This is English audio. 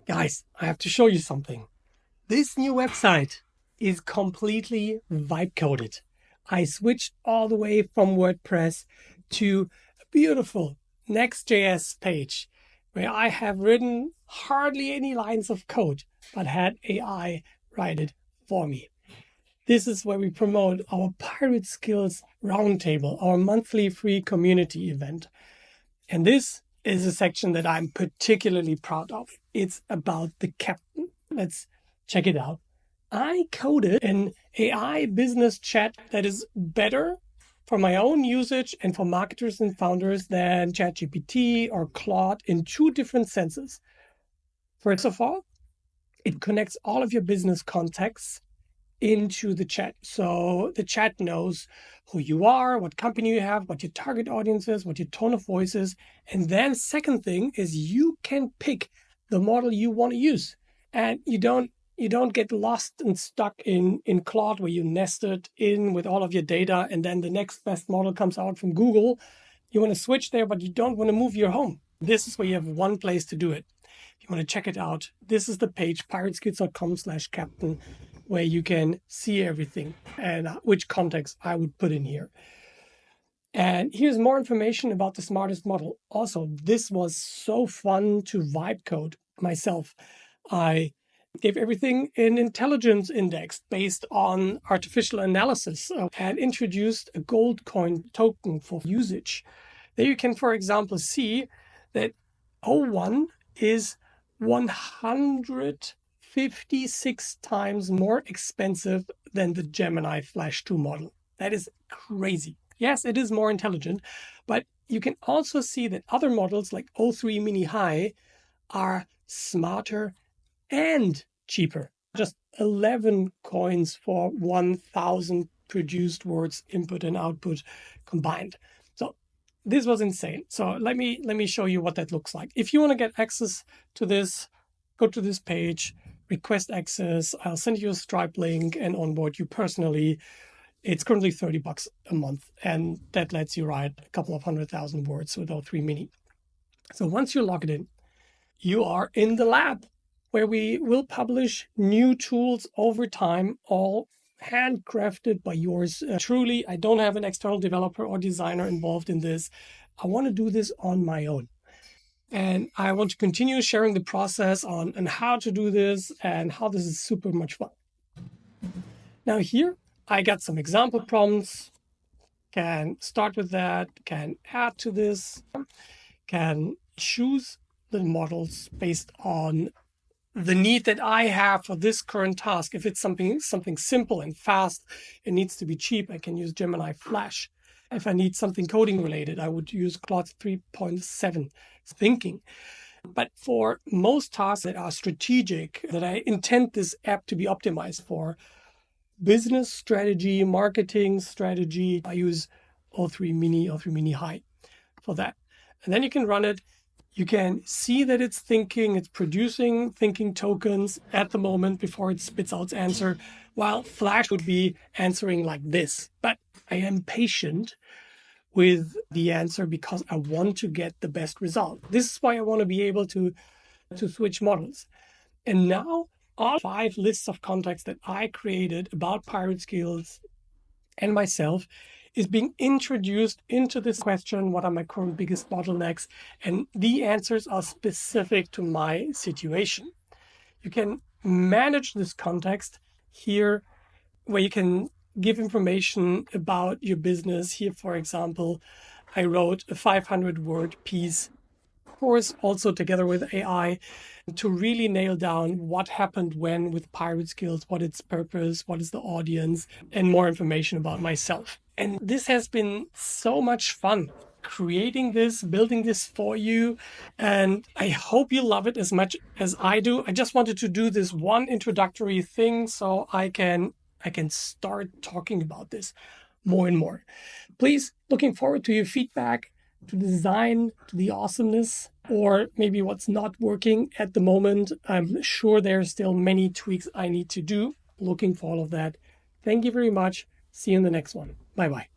Guys, I have to show you something. This new website is completely vibe coded. I switched all the way from WordPress to a beautiful Next.js page where I have written hardly any lines of code, but had AI write it for me. This is where we promote our Pirate Skills Roundtable, our monthly free community event. And this is a section that I'm particularly proud of. It's about the captain. Let's check it out. I coded an AI business chat that is better for my own usage and for marketers and founders than ChatGPT or Claude in two different senses. First of all, it connects all of your business contexts into the chat. So the chat knows who you are, what company you have, what your target audience is, what your tone of voice is. And then second thing is you can pick the model you want to use. And you don't get lost and stuck in Claude where you nest it in with all of your data and then the next best model comes out from Google. You want to switch there, but you don't want to move your home. This is where you have one place to do it. If you want to check it out, this is the page, pirateskills.com/captain, where you can see everything and which context I would put in here. And here's more information about the smartest model. Also, this was so fun to vibe code myself. I gave everything an intelligence index based on artificial analysis and introduced a gold coin token for usage. There you can, for example, see that O1 is 156 times more expensive than the Gemini Flash 2 model. That is crazy. Yes, it is more intelligent, but you can also see that other models like O3 Mini High are smarter and cheaper. Just 11 coins for 1,000 produced words, input and output combined. So this was insane. So let me show you what that looks like. If you want to get access to this, go to this page, request access. I'll send you a Stripe link and onboard you personally. It's currently $30 a month, and that lets you write a couple of 100,000 words with O3 Mini. So once you log it in, you are in the lab where we will publish new tools over time, all handcrafted by yours truly. I don't have an external developer or designer involved in this. I want to do this on my own. And I want to continue sharing the process on how to do this and how this is super much fun. Now here, I got some example prompts, can start with that, can add to this, can choose the models based on the need that I have for this current task. If it's something simple and fast, it needs to be cheap, I can use Gemini Flash. If I need something coding related, I would use Claude 3.7 thinking. But for most tasks that are strategic, that I intend this app to be optimized for, business strategy, marketing strategy, I use O3 Mini High for that. And then you can run it. You can see that it's thinking, it's producing thinking tokens at the moment before it spits out its answer, while Flash would be answering like this. But I am patient with the answer because I want to get the best result. This is why I want to be able to switch models. And now all 5 lists of contacts that I created about Pirate Skills and myself is being introduced into this question, what are my current biggest bottlenecks? And the answers are specific to my situation. You can manage this context here where you can give information about your business. Here, for example, I wrote a 500-word piece course, also together with AI, to really nail down what happened when with Pirate Skills, what its purpose, what is the audience, and more information about myself. And this has been so much fun creating this, building this for you. And I hope you love it as much as I do. I just wanted to do this one introductory thing so I can start talking about this more and more. Please, looking forward to your feedback, to the design, to the awesomeness, or maybe what's not working at the moment. I'm sure there are still many tweaks I need to do. Looking for all of that. Thank you very much. See you in the next one. Bye-bye.